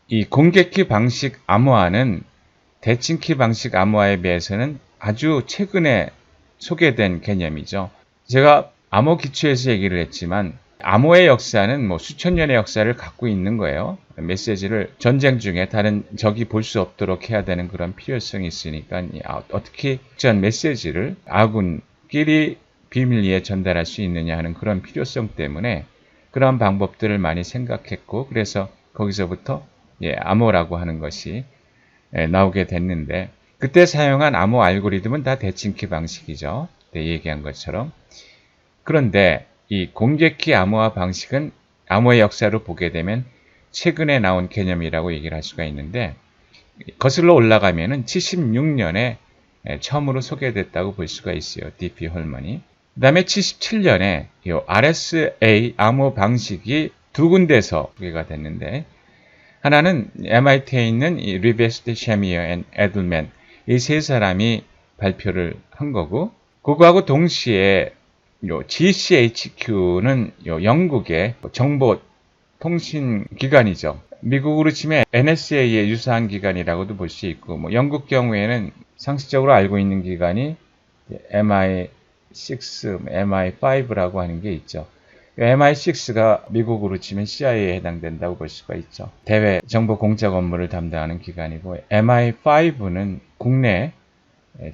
이 공개키 방식 암호화는 대칭키 방식 암호화에 비해서는 아주 최근에 소개된 개념이죠. 제가 암호 기초에서 얘기를 했지만 암호의 역사는 뭐 수천 년의 역사를 갖고 있는 거예요. 메시지를 전쟁 중에 다른 적이 볼 수 없도록 해야 되는 그런 필요성이 있으니까 어떻게 전 메시지를 아군끼리 비밀리에 전달할 수 있느냐 하는 그런 필요성 때문에 그런 방법들을 많이 생각했고, 그래서 거기서부터 암호라고 하는 것이 나오게 됐는데, 그때 사용한 암호 알고리즘은 다 대칭키 방식이죠. 얘기한 것처럼. 그런데 이 공개키 암호화 방식은 암호의 역사로 보게 되면 최근에 나온 개념이라고 얘기를 할 수가 있는데, 거슬러 올라가면은 76년에 처음으로 소개됐다고 볼 수가 있어요. D.P. 홀먼이. 그 다음에 77년에 이 RSA 암호 방식이 두 군데서 소개가 됐는데, 하나는 MIT에 있는 이 리베스트, 샤미어 앤 에들맨, 이 세 사람이 발표를 한 거고, 그거하고 동시에 요 GCHQ는 요 영국의 정보 통신 기관이죠. 미국으로 치면 NSA에 유사한 기관이라고도 볼 수 있고, 뭐 영국 경우에는 상식적으로 알고 있는 기관이 MI6, MI5라고 하는 게 있죠. MI6가 미국으로 치면 CIA에 해당된다고 볼 수가 있죠. 대외 정보 공작 업무를 담당하는 기관이고, MI5는 국내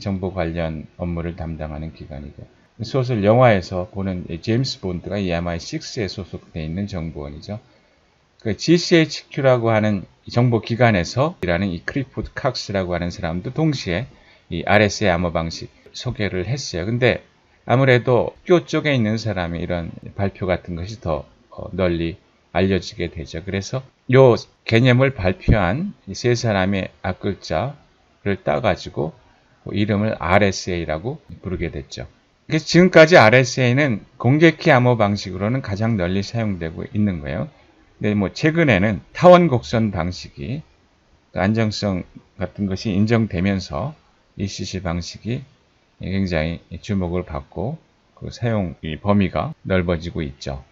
정보 관련 업무를 담당하는 기관이고, 소설 영화에서 보는 제임스 본드가 이 MI6에 소속되어 있는 정보원이죠. 그 GCHQ라고 하는 정보기관에서 일하는 이 크리포드 칵스라고 하는 사람도 동시에 이 RSA 암호 방식 소개를 했어요. 근데 아무래도 학교 쪽에 있는 사람이 이런 발표 같은 것이 더 널리 알려지게 되죠. 그래서 이 개념을 발표한 이 세 사람의 앞글자를 따가지고 이름을 RSA라고 부르게 됐죠. 그래서 지금까지 RSA는 공개키 암호 방식으로는 가장 널리 사용되고 있는 거예요. 근데 뭐 최근에는 타원 곡선 방식이 안정성 같은 것이 인정되면서 ECC 방식이 굉장히 주목을 받고 그 사용 범위가 넓어지고 있죠.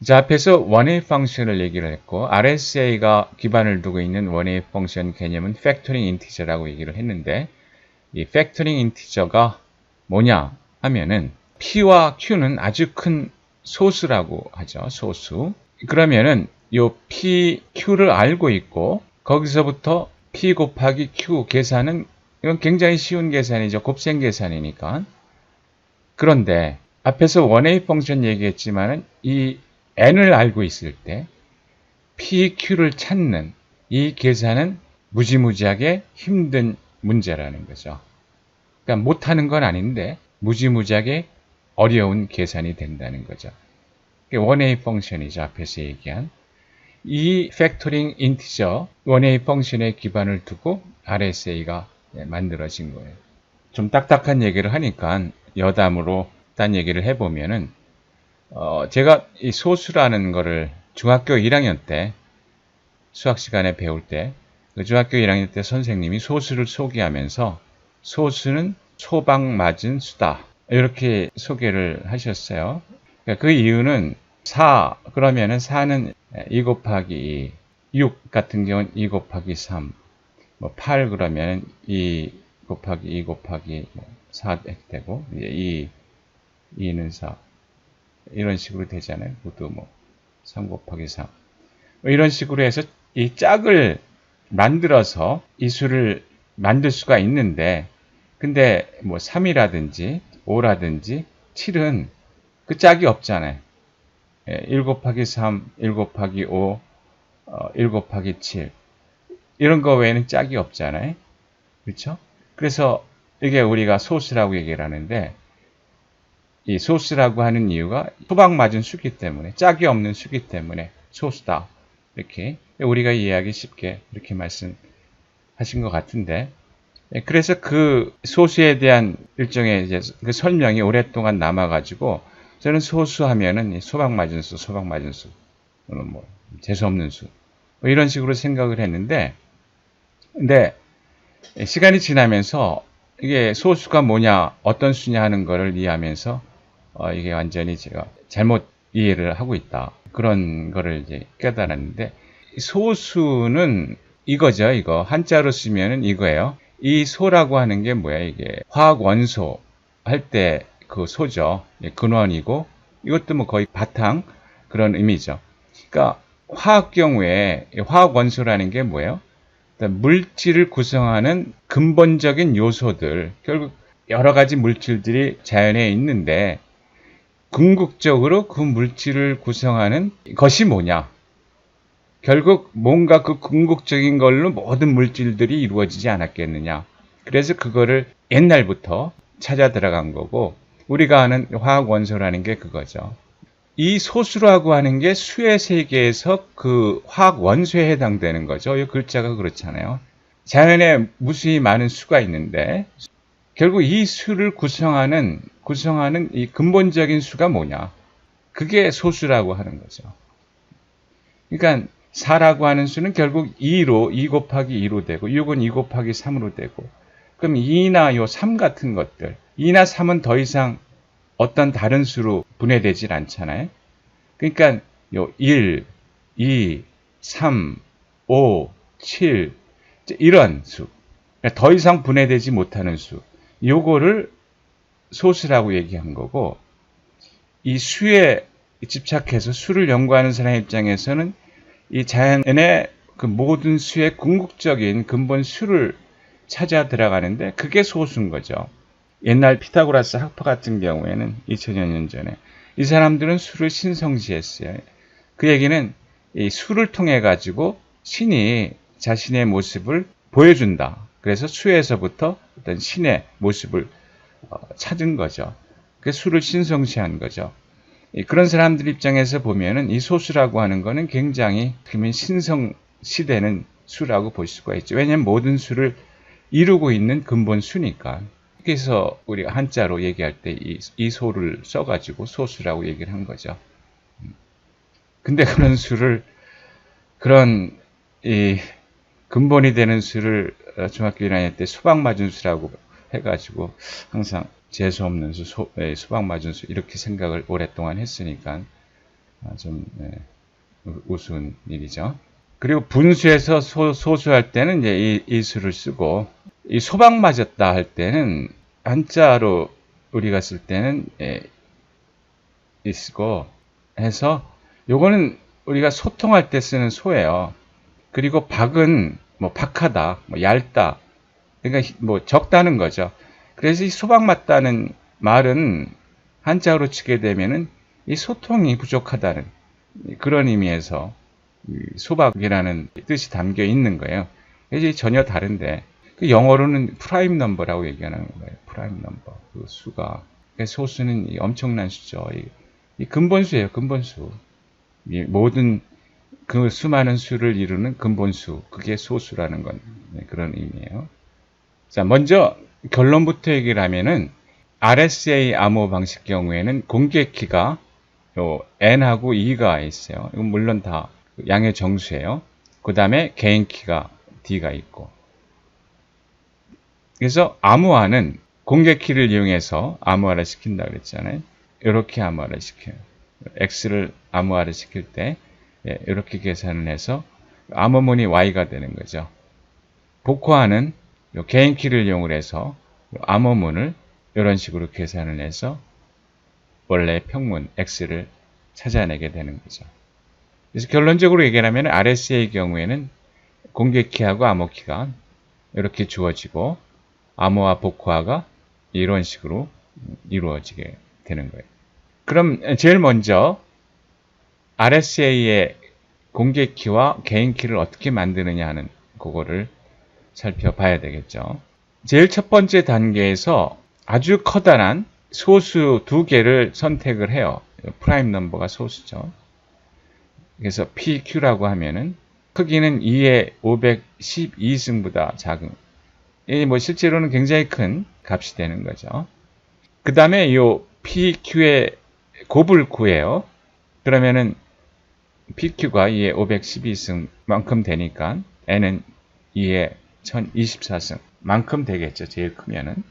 자, 앞에서 원웨이 펑션을 얘기를 했고, RSA가 기반을 두고 있는 원웨이 펑션 개념은 팩토링 인티저라고 얘기를 했는데, 이 팩토링 인티저가 뭐냐 하면은 P와 Q는 아주 큰 소수라고 하죠. 소수. 그러면은 요 P, Q를 알고 있고 거기서부터 P 곱하기 Q 계산은 이건 굉장히 쉬운 계산이죠. 곱셈 계산이니까. 그런데 앞에서 원웨이 펑션 얘기했지만은 이 n을 알고 있을 때 P, Q를 찾는 이 계산은 무지무지하게 힘든 문제라는 거죠. 그러니까 못하는 건 아닌데 무지무지하게 어려운 계산이 된다는 거죠. 원웨이 펑션이죠. 앞에서 얘기한. 이 팩토링 인티저 원웨이 펑션의 기반을 두고 RSA가 만들어진 거예요. 좀 딱딱한 얘기를 하니까 여담으로 딴 얘기를 해보면은 제가 이 소수라는 거를 중학교 1학년 때 수학 시간에 배울 때 그 중학교 1학년 때 선생님이 소수를 소개하면서 소수는 소박 맞은 수다 이렇게 소개를 하셨어요. 그 이유는 4 그러면은 4는 2 곱하기 2, 6 같은 경우는 2 곱하기 3, 뭐 8 그러면 2 곱하기 2 곱하기 4 되고, 2는 4 이런 식으로 되잖아요. 그것도 뭐 3 곱하기 3 이런 식으로 해서 이 짝을 만들어서 이 수를 만들 수가 있는데, 근데 뭐 3이라든지 5라든지 7은 그 짝이 없잖아요. 1 곱하기 3, 1 곱하기 5, 1 곱하기 7 이런 거 외에는 짝이 없잖아요. 그렇죠? 그래서 이게 우리가 소수라고 얘기를 하는데, 이 소수라고 하는 이유가 소박 맞은 수기 때문에, 짝이 없는 수기 때문에 소수다. 이렇게 우리가 이해하기 쉽게 이렇게 말씀하신 것 같은데, 그래서 그 소수에 대한 일종의 이제 그 설명이 오랫동안 남아가지고, 저는 소수하면은 소박 맞은 수, 소박 맞은 수, 뭐 재수없는 수, 뭐 이런 식으로 생각을 했는데, 근데 시간이 지나면서 이게 소수가 뭐냐, 어떤 수냐 하는 거를 이해하면서 이게 완전히 제가 잘못 이해를 하고 있다. 그런 거를 이제 깨달았는데, 소수는 이거죠. 이거 한자로 쓰면은 이거예요. 이 소라고 하는 게 뭐야? 이게 화학 원소 할 때 그 소죠. 근원이고 이것도 뭐 거의 바탕 그런 의미죠. 그러니까 화학 경우에 화학 원소라는 게 뭐예요? 물질을 구성하는 근본적인 요소들, 결국 여러 가지 물질들이 자연에 있는데 궁극적으로 그 물질을 구성하는 것이 뭐냐? 결국 뭔가 그 궁극적인 걸로 모든 물질들이 이루어지지 않았겠느냐. 그래서 그거를 옛날부터 찾아 들어간 거고 우리가 아는 화학 원소라는 게 그거죠. 이 소수라고 하는 게 수의 세계에서 그 화학 원소에 해당되는 거죠. 이 글자가 그렇잖아요. 자연에 무수히 많은 수가 있는데 결국 이 수를 구성하는 이 근본적인 수가 뭐냐? 그게 소수라고 하는 거죠. 그러니까 4라고 하는 수는 결국 2 곱하기 2로 되고 6은 2 곱하기 3으로 되고 그럼 2나 요 3 같은 것들 2나 3은 더 이상 어떤 다른 수로 분해되질 않잖아요. 그러니까 요 1, 2, 3, 5, 7 이런 수. 그러니까 더 이상 분해되지 못하는 수. 요거를 소수라고 얘기한 거고 이 수에 집착해서 수를 연구하는 사람 입장에서는 이 자연의 그 모든 수의 궁극적인 근본 수를 찾아 들어가는데 그게 소수인 거죠. 옛날 피타고라스 학파 같은 경우에는 2000여 년 전에 이 사람들은 수를 신성시했어요. 그 얘기는 이 수를 통해 가지고 신이 자신의 모습을 보여준다. 그래서 수에서부터 어떤 신의 모습을 찾은 거죠. 그 수를 신성시한 거죠. 그런 사람들 입장에서 보면은 이 소수라고 하는 거는 굉장히 그러면 신성시되는 수라고 볼 수가 있죠. 왜냐하면 모든 수를 이루고 있는 근본 수니까. 그래서 우리가 한자로 얘기할 때 이 소를 써가지고 소수라고 얘기를 한 거죠. 근데 그런 수를 그런 이 근본이 되는 수를 중학교 1학년 때 수박 맞은 수라고 해가지고 항상 재수 없는 수, 수박 맞은 수 이렇게 생각을 오랫동안 했으니까 좀 우스운 일이죠. 그리고 분수에서 소수할 때는 이제 이 수를 쓰고 이 소박 맞았다 할 때는 한자로 우리가 쓸 때는 이 쓰고 해서 요거는 우리가 소통할 때 쓰는 소예요. 그리고 박은 뭐 박하다, 뭐 얇다, 그러니까 뭐 적다는 거죠. 그래서 이 소박 맞다는 말은 한자로 치게 되면은 이 소통이 부족하다는 그런 의미에서 소박이라는 뜻이 담겨 있는 거예요. 이제 전혀 다른데 그 영어로는 프라임 넘버라고 얘기하는 거예요. 프라임 넘버. 그 수가 소수는 엄청난 수죠. 이 근본수예요. 근본수. 모든 그 수많은 수를 이루는 근본수. 그게 소수라는 건 그런 의미예요. 자, 먼저 결론부터 얘기를 하면은 RSA 암호 방식 경우에는 공개키가 요 n하고 2가 있어요. 이건 물론 다 양의 정수예요. 그 다음에 개인키가 d가 있고. 그래서 암호화는 공개키를 이용해서 암호화를 시킨다 그랬잖아요. 이렇게 암호화를 시켜요. x를 암호화를 시킬 때 이렇게 계산을 해서 암호문이 y가 되는 거죠. 복호화는 개인키를 이용해서 암호문을 이런 식으로 계산을 해서 원래 평문 x를 찾아내게 되는 거죠. 그래서 결론적으로 얘기하면 RSA의 경우에는 공개키하고 암호키가 이렇게 주어지고 암호화 복호화가 이런 식으로 이루어지게 되는 거예요. 그럼 제일 먼저 RSA의 공개키와 개인키를 어떻게 만드느냐 하는 그거를 살펴봐야 되겠죠. 제일 첫 번째 단계에서 아주 커다란 소수 두 개를 선택을 해요. 프라임 넘버가 소수죠. 그래서 PQ라고 하면은 크기는 2의 512승보다 작은. 이 뭐 실제로는 굉장히 큰 값이 되는 거죠. 그 다음에 이 PQ의 곱을 구해요. 그러면은 PQ가 2의 512승만큼 되니까 N은 2의 1024승 만큼 되겠죠. 제일 크면은.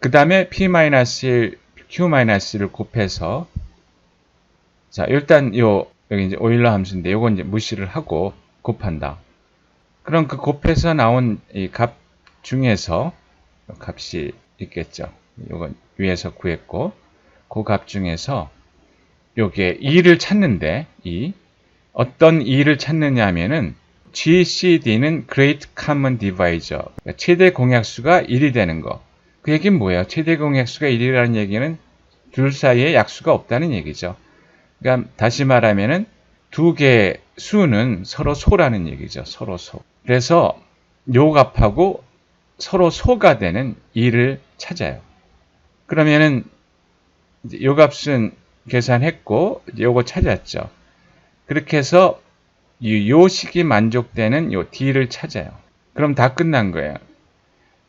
그 다음에 P-1, Q-를 곱해서 자, 일단 여기 이제 오일러 함수인데 요건 이제 무시를 하고 곱한다. 그럼 그 곱해서 나온 이 값 중에서 값이 있겠죠. 이건 위에서 구했고 그 값 중에서 요게 2를 찾는데 어떤 2를 찾느냐 하면은 GCD는 Great Common Divisor, 그러니까 최대 공약수가 1이 되는 거. 그 얘기는 뭐예요? 최대 공약수가 1이라는 얘기는 둘 사이에 약수가 없다는 얘기죠. 그러니까 다시 말하면은 두 개의 수는 서로 소라는 얘기죠. 서로 소. 그래서 요 값하고 서로 소가 되는 2를 찾아요. 그러면은 요 값은 계산했고 요거 찾았죠. 그렇게 해서 요 식이 만족되는 요 D를 찾아요. 그럼 다 끝난 거예요.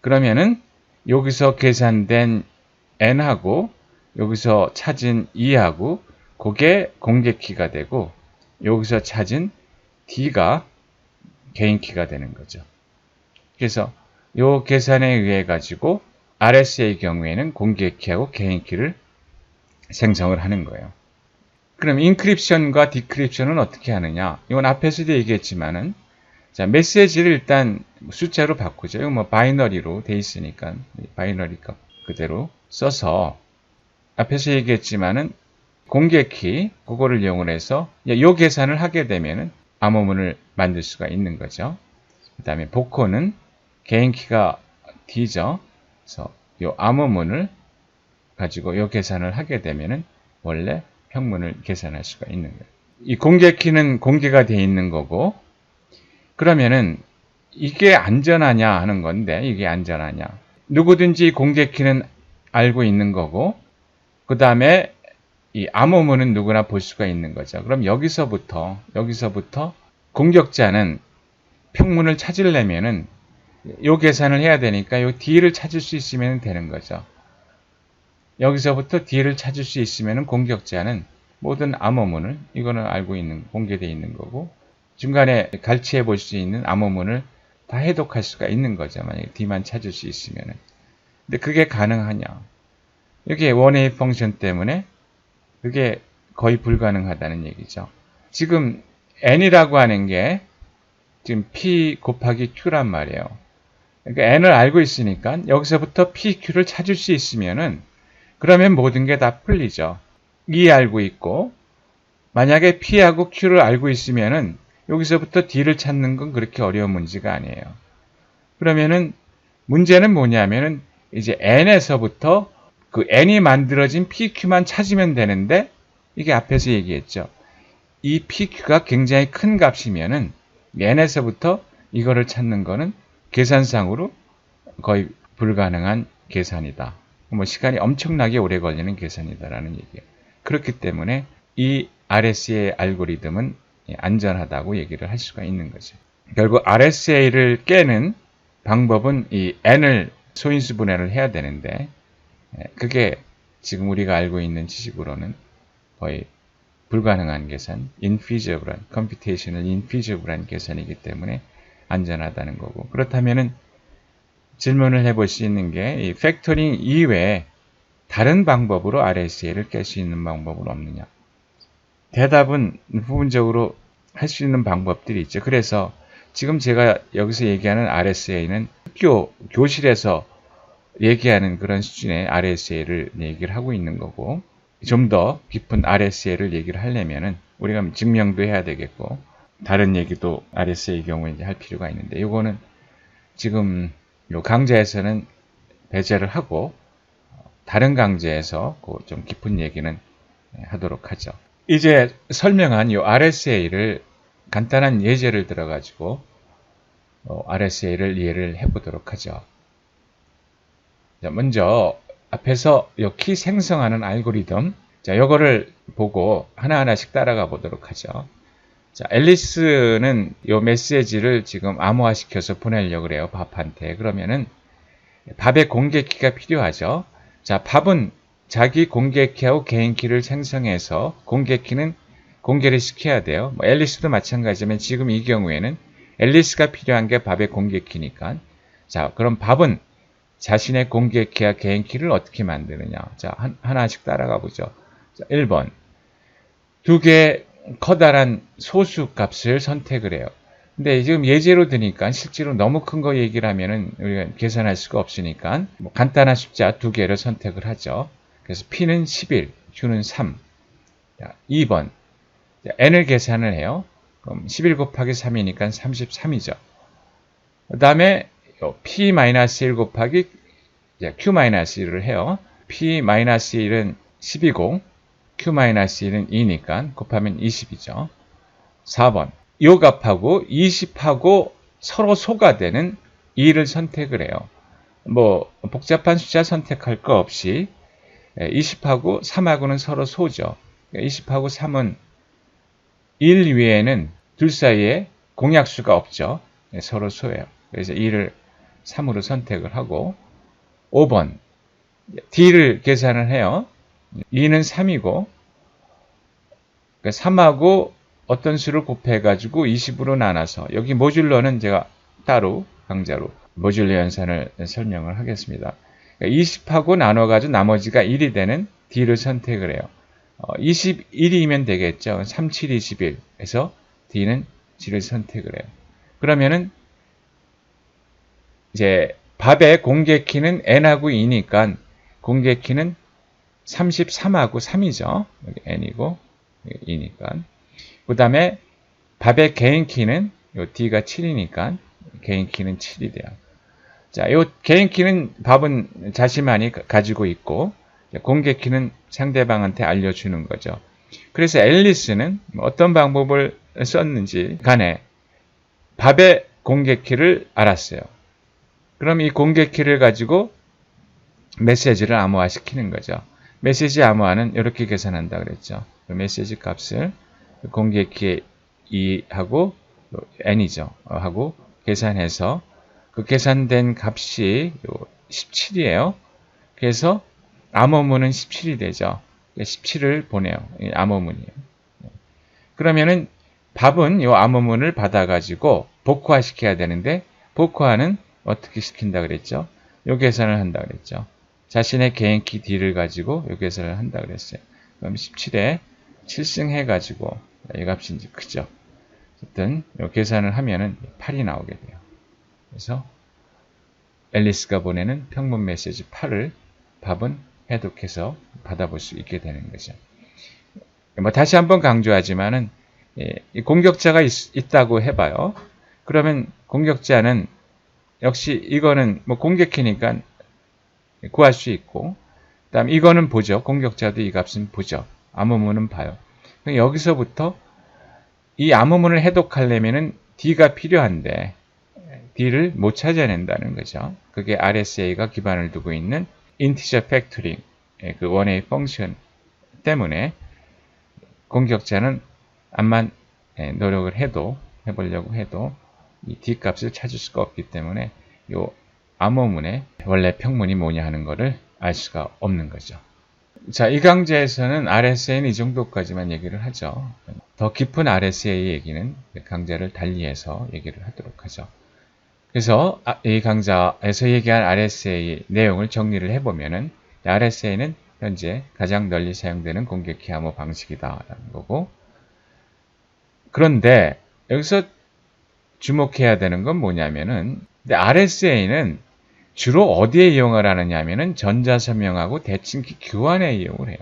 그러면은 여기서 계산된 N하고 여기서 찾은 E하고 그게 공개키가 되고 여기서 찾은 D가 개인키가 되는 거죠. 그래서 요 계산에 의해 가지고 RSA 경우에는 공개키하고 개인키를 생성을 하는 거예요. 그럼 인크립션과 디크립션은 어떻게 하느냐? 이건 앞에서도 얘기했지만은 자, 메시지를 일단 숫자로 바꾸죠. 이거 뭐 바이너리로 돼 있으니까 바이너리 값 그대로 써서 앞에서 얘기했지만은 공개키 그거를 이용을 해서 이 계산을 하게 되면은 암호문을 만들 수가 있는 거죠. 그다음에 복호는 개인키가 D죠. 그래서 이 암호문을 가지고 이 계산을 하게 되면은 원래 평문을 계산할 수가 있는 거예요. 이 공개키는 공개가 되어 있는 거고 그러면은 이게 안전하냐 하는 건데 이게 안전하냐. 누구든지 공개키는 알고 있는 거고 그 다음에 이 암호문은 누구나 볼 수가 있는 거죠. 그럼 여기서부터 공격자는 평문을 찾으려면은 요 계산을 해야 되니까 요 D를 찾을 수 있으면 되는 거죠. 여기서부터 D를 찾을 수 있으면 공격자는 모든 암호문을 이거는 알고 있는 공개되어 있는 거고 중간에 갈취해 볼 수 있는 암호문을 다 해독할 수가 있는 거죠. 만약에 D만 찾을 수 있으면은. 근데 그게 가능하냐? 이게 원웨이 펑션 때문에 그게 거의 불가능하다는 얘기죠. 지금 n이라고 하는 게 지금 p 곱하기 q란 말이에요. 그러니까 n을 알고 있으니까 여기서부터 p, q를 찾을 수 있으면은 그러면 모든 게 다 풀리죠. 2 알고 있고 만약에 p하고 q를 알고 있으면은 여기서부터 d를 찾는 건 그렇게 어려운 문제가 아니에요. 그러면은 문제는 뭐냐면은 이제 n에서부터 그 n이 만들어진 pq만 찾으면 되는데 이게 앞에서 얘기했죠. 이 pq가 굉장히 큰 값이면은 n에서부터 이거를 찾는 거는 계산상으로 거의 불가능한 계산이다. 뭐 시간이 엄청나게 오래 걸리는 계산이다라는 얘기예요. 그렇기 때문에 이 RSA 알고리즘은 안전하다고 얘기를 할 수가 있는 거죠. 결국 RSA를 깨는 방법은 이 n을 소인수 분해를 해야 되는데 그게 지금 우리가 알고 있는 지식으로는 거의 불가능한 계산, infeasible한, computational infeasible한 계산이기 때문에 안전하다는 거고 그렇다면은 질문을 해볼 수 있는 게 이 팩토링 이외에 다른 방법으로 RSA를 깰 수 있는 방법은 없느냐? 대답은 부분적으로 할 수 있는 방법들이 있죠. 그래서 지금 제가 여기서 얘기하는 RSA는 학교, 교실에서 얘기하는 그런 수준의 RSA를 얘기를 하고 있는 거고 좀 더 깊은 RSA를 얘기를 하려면은 우리가 증명도 해야 되겠고 다른 얘기도 RSA 경우에 이제 할 필요가 있는데 이거는 지금 요 강좌에서는 배제를 하고 다른 강좌에서 그 좀 깊은 얘기는 하도록 하죠. 이제 설명한 이 RSA를 간단한 예제를 들어가지고 RSA를 이해를 해보도록 하죠. 자, 먼저 앞에서 이 키 생성하는 알고리즘, 자, 요거를 보고 하나하나씩 따라가 보도록 하죠. 자, 앨리스는 이 메시지를 지금 암호화시켜서 보내려고 그래요. 밥한테. 그러면은 밥의 공개키가 필요하죠. 자, 밥은 자기 공개키하고 개인키를 생성해서 공개키는 공개를 시켜야 돼요. 뭐 앨리스도 마찬가지지만 지금 이 경우에는 앨리스가 필요한 게 밥의 공개키니까. 자, 그럼 밥은 자신의 공개키와 개인키를 어떻게 만드느냐. 자, 하나씩 따라가 보죠. 자, 1번. 두 개의 커다란 소수 값을 선택을 해요. 근데 지금 예제로 드니까 실제로 너무 큰 거 얘기를 하면은 우리가 계산할 수가 없으니까 뭐 간단한 숫자 두 개를 선택을 하죠. 그래서 P는 11, Q는 3. 자, 2번. N을 계산을 해요. 그럼 11 곱하기 3이니까 33이죠. 그 다음에 P-1 곱하기 Q-1를 해요. P-1은 10이고 Q-1은 2니까 곱하면 20이죠. 4번. 요 값하고 20하고 서로 소가 되는 2를 선택을 해요. 뭐 복잡한 숫자 선택할 거 없이 20하고 3하고는 서로 소죠. 20하고 3은 1 외에는 둘 사이에 공약수가 없죠. 서로 소예요. 그래서 2를 3으로 선택을 하고 5번 D를 계산을 해요. 2는 3이고 3하고 어떤 수를 곱해가지고 20으로 나눠서 여기 모듈러는 제가 따로 강좌로 모듈러 연산을 설명을 하겠습니다. 20하고 나눠가지고 나머지가 1이 되는 D를 선택을 해요. 21이면 되겠죠. 3, 7, 21 해서 D는 G를 선택을 해요. 그러면은 이제 밥의 공개키는 N하고 2니까 공개키는 33하고 3이죠. 여기 N이고 2니까. 그 다음에 밥의 개인키는 요 D가 7이니까 개인키는 7이 돼요. 자, 요 개인키는 밥은 자신만이 가지고 있고 공개키는 상대방한테 알려주는 거죠. 그래서 앨리스는 어떤 방법을 썼는지 간에 밥의 공개키를 알았어요. 그럼 이 공개키를 가지고 메시지를 암호화시키는 거죠. 메시지 암호화는 이렇게 계산한다 그랬죠. 메시지 값을 공개키에 2하고 n이죠. 하고 계산해서 그 계산된 값이 17이에요. 그래서 암호문은 17이 되죠. 17을 보내요. 암호문이에요. 그러면은 밥은 이 암호문을 받아가지고 복화시켜야 되는데 복화는 어떻게 시킨다 그랬죠? 요 계산을 한다 그랬죠. 자신의 개인키 D를 가지고 요 계산을 한다 그랬어요. 그럼 17에 7승 해가지고 이 값이 이제 크죠. 어쨌든 요 계산을 하면은 8이 나오게 돼요. 그래서 앨리스가 보내는 평문 메시지 8을 밥은 해독해서 받아볼 수 있게 되는 거죠. 뭐 다시 한번 강조하지만은 이 공격자가 있다고 해봐요. 그러면 공격자는 역시 이거는 뭐 공격키니까 구할 수 있고, 그다음 이거는 보죠. 공격자도 이 값은 보죠. 암호문은 봐요. 여기서부터 이 암호문을 해독하려면은 D가 필요한데 D를 못 찾아낸다는 거죠. 그게 RSA가 기반을 두고 있는 인티저 팩토링 그 원웨이 펑션 때문에 공격자는 암만 노력을 해보려고 해도 이 D 값을 찾을 수가 없기 때문에 이 암호문의 원래 평문이 뭐냐 하는 것을 알 수가 없는 거죠. 자, 이 강좌에서는 RSA는 이 정도까지만 얘기를 하죠. 더 깊은 RSA 얘기는 강좌를 달리해서 얘기를 하도록 하죠. 그래서 이 강좌에서 얘기한 RSA 내용을 정리를 해보면은 RSA는 현재 가장 널리 사용되는 공격키 암호 방식이다라는 거고, 그런데 여기서 주목해야 되는 건 뭐냐면은 RSA는 주로 어디에 이용을 하느냐 하면은 전자서명하고 대칭키 교환에 이용을 해요.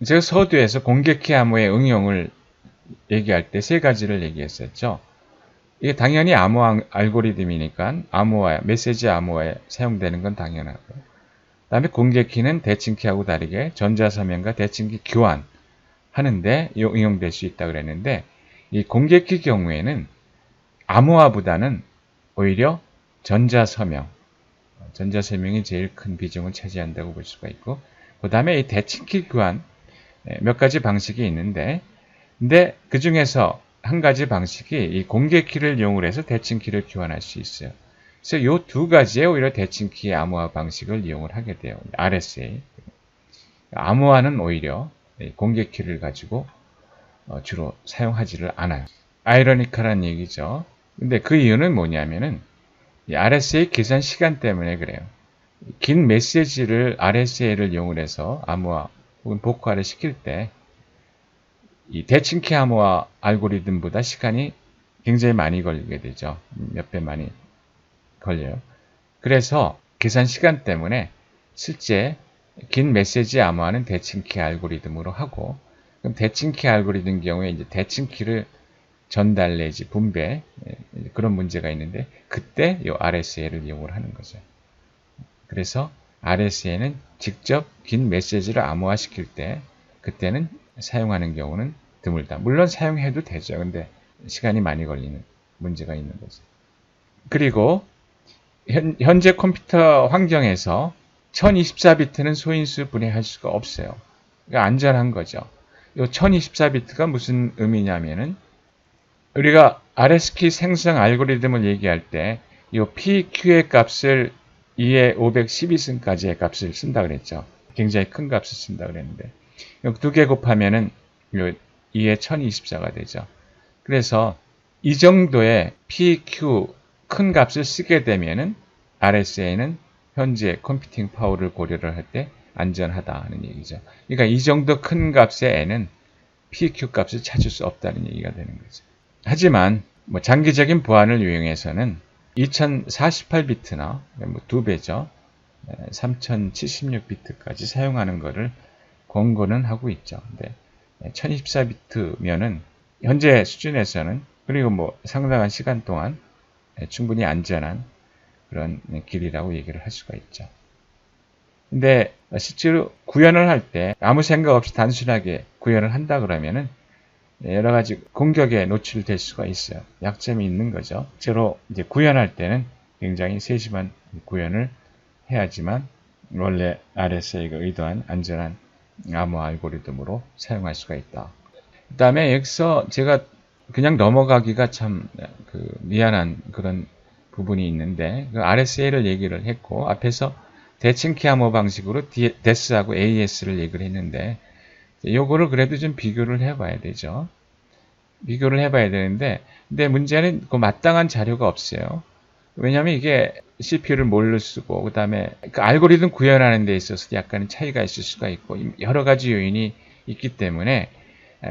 제가 서두에서 공격키 암호의 응용을 얘기할 때 세 가지를 얘기했었죠. 이게 당연히 암호 알고리즘이니까 암호화, 메시지 암호화에 사용되는 건 당연하고요. 그 다음에 공격키는 대칭키하고 다르게 전자서명과 대칭키 교환 하는데 응용될 수 있다고 그랬는데, 이 공격키 경우에는 암호화보다는 오히려 전자서명이 제일 큰 비중을 차지한다고 볼 수가 있고, 그 다음에 이 대칭키 교환 몇 가지 방식이 있는데, 근데 그 중에서 한 가지 방식이 이 공개키를 이용을 해서 대칭키를 교환할 수 있어요. 그래서 이 두 가지의 오히려 대칭키의 암호화 방식을 이용을 하게 돼요. RSA. 암호화는 오히려 공개키를 가지고 주로 사용하지를 않아요. 아이러니컬한 얘기죠. 근데 그 이유는 뭐냐면은 이 RSA 계산 시간 때문에 그래요. 긴 메시지를 RSA를 이용을 해서 암호화 혹은 복화를 시킬 때 이 대칭키 암호화 알고리즘보다 시간이 굉장히 많이 걸리게 되죠. 몇 배 많이 걸려요. 그래서 계산 시간 때문에 실제 긴 메시지 암호화는 대칭키 알고리즘으로 하고, 그럼 대칭키 알고리즘 경우에 이제 대칭키를 전달 내지 분배, 그런 문제가 있는데, 그때 이 RSA를 이용을 하는 거죠. 그래서 RSA는 직접 긴 메시지를 암호화시킬 때, 그때는 사용하는 경우는 드물다. 물론 사용해도 되죠. 근데 시간이 많이 걸리는 문제가 있는 거죠. 그리고 현재 컴퓨터 환경에서 1024비트는 소인수 분해할 수가 없어요. 그러니까 안전한 거죠. 이 1024비트가 무슨 의미냐면은, 우리가 RS키 생성 알고리즘을 얘기할 때 이 PQ의 값을 2의 512승까지의 값을 쓴다 그랬죠. 굉장히 큰 값을 쓴다 그랬는데, 두 개 곱하면은 2의 1024가 되죠. 그래서 이 정도의 PQ 큰 값을 쓰게 되면은 RSA는 현재 컴퓨팅 파워를 고려를 할 때 안전하다는 얘기죠. 그러니까 이 정도 큰 값의 N은 PQ 값을 찾을 수 없다는 얘기가 되는 거죠. 하지만 장기적인 보안을 이용해서는 2048비트나 두 배죠. 3076비트까지 사용하는 것을 권고는 하고 있죠. 근데 1024비트면은 현재 수준에서는, 그리고 상당한 시간 동안 충분히 안전한 그런 길이라고 얘기를 할 수가 있죠. 근데 실제로 구현을 할 때 아무 생각 없이 단순하게 구현을 한다 그러면은 여러 가지 공격에 노출될 수가 있어요. 약점이 있는 거죠. 실제로 이제 구현할 때는 굉장히 세심한 구현을 해야지만 원래 RSA가 의도한 안전한 암호 알고리즘으로 사용할 수가 있다. 그 다음에 여기서 제가 그냥 넘어가기가 참 미안한 그런 부분이 있는데, 그 RSA를 얘기를 했고 앞에서 대칭키 암호 방식으로 DES하고 AES를 얘기를 했는데, 요거를 그래도 좀 비교를 해봐야 되죠. 비교를 해봐야 되는데, 근데 문제는 그 마땅한 자료가 없어요. 왜냐하면 이게 CPU를 뭘로 쓰고, 그 다음에 그 알고리즘 구현하는 데 있어서 약간의 차이가 있을 수가 있고, 여러 가지 요인이 있기 때문에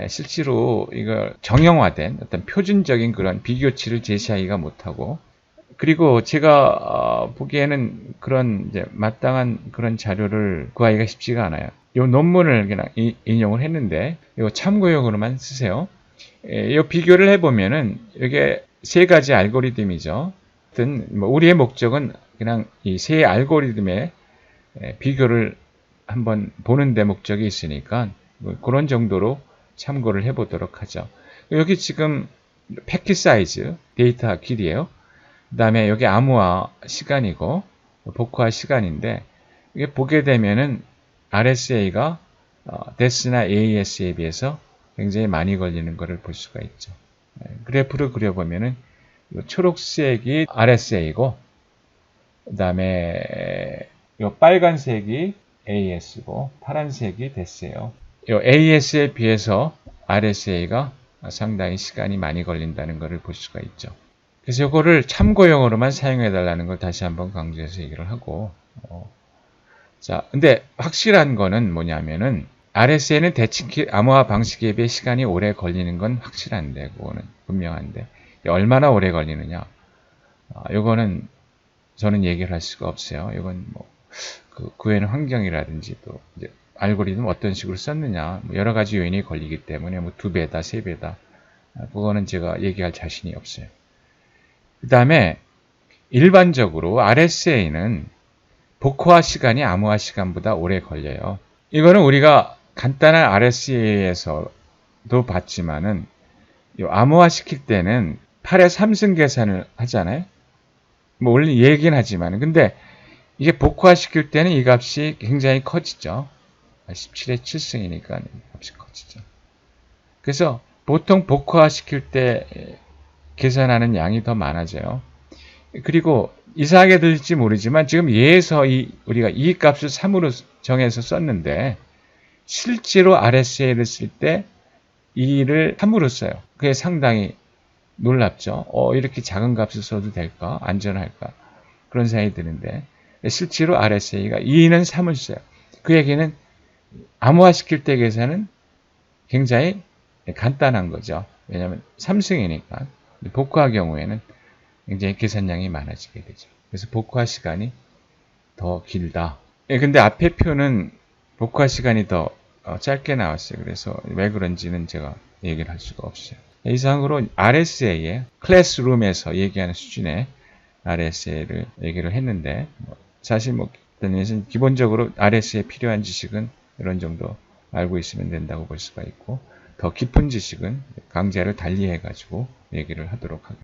실제로 이걸 정형화된 어떤 표준적인 그런 비교치를 제시하기가 못하고, 그리고 제가 보기에는 그런 이제 마땅한 그런 자료를 구하기가 쉽지가 않아요. 이 논문을 그냥 인용을 했는데, 이 참고용으로만 쓰세요. 이 비교를 해보면은 이게 세 가지 알고리즘이죠. 하여튼 우리의 목적은 그냥 이 세 알고리즘의 비교를 한번 보는 데 목적이 있으니까 그런 정도로 참고를 해보도록 하죠. 여기 지금 패킷 사이즈, 데이터 길이에요. 그 다음에 여기 암호화 시간이고 복호화 시간인데, 이게 보게 되면은 RSA가 DES나 AES에 비해서 굉장히 많이 걸리는 것을 볼 수가 있죠. 그래프를 그려보면은 초록색이 RSA고, 그 다음에 이 빨간색이 AES고 파란색이 DES예요. 이 AES에 비해서 RSA가 상당히 시간이 많이 걸린다는 것을 볼 수가 있죠. 그래서 이거를 참고용으로만 사용해 달라는 걸 다시 한번 강조해서 얘기를 하고, 자, 근데 확실한 거는 뭐냐면은 RSA는 대칭키 암호화 방식에 비해 시간이 오래 걸리는 건 확실한데, 그거는 분명한데 얼마나 오래 걸리느냐, 요거는 저는 얘기를 할 수가 없어요. 이건 그 구현 환경이라든지 또 이제 알고리즘 어떤 식으로 썼느냐, 여러 가지 요인이 걸리기 때문에 2배다, 3배다, 그거는 제가 얘기할 자신이 없어요. 그 다음에 일반적으로 RSA는 복호화 시간이 암호화 시간보다 오래 걸려요. 이거는 우리가 간단한 RSA에서도 봤지만은, 암호화 시킬 때는 8의 3승 계산을 하잖아요. 원래 얘기는 하지만, 근데 이게 복호화 시킬 때는 이 값이 굉장히 커지죠. 17의 7승이니까 값이 커지죠. 그래서 보통 복호화 시킬 때 계산하는 양이 더 많아져요. 그리고 이상하게 들릴지 모르지만 지금 예에서 우리가 이 값을 3으로 정해서 썼는데, 실제로 RSA를 쓸 때 2를 3으로 써요. 그게 상당히 놀랍죠. 이렇게 작은 값을 써도 될까? 안전할까? 그런 생각이 드는데, 실제로 RSA가 2는 3을 써요. 그 얘기는 암호화 시킬 때 계산은 굉장히 간단한 거죠. 왜냐하면 3승이니까. 복화 경우에는 굉장히 계산량이 많아지게 되죠. 그래서 복화 시간이 더 길다. 근데 앞에 표는 복화 시간이 더 짧게 나왔어요. 그래서 왜 그런지는 제가 얘기를 할 수가 없어요. 이상으로 RSA의 클래스룸에서 얘기하는 수준의 RSA를 얘기를 했는데, 사실 기본적으로 RSA에 필요한 지식은 이런 정도 알고 있으면 된다고 볼 수가 있고, 더 깊은 지식은 강좌를 달리해가지고 얘기를 하도록 하겠습니다.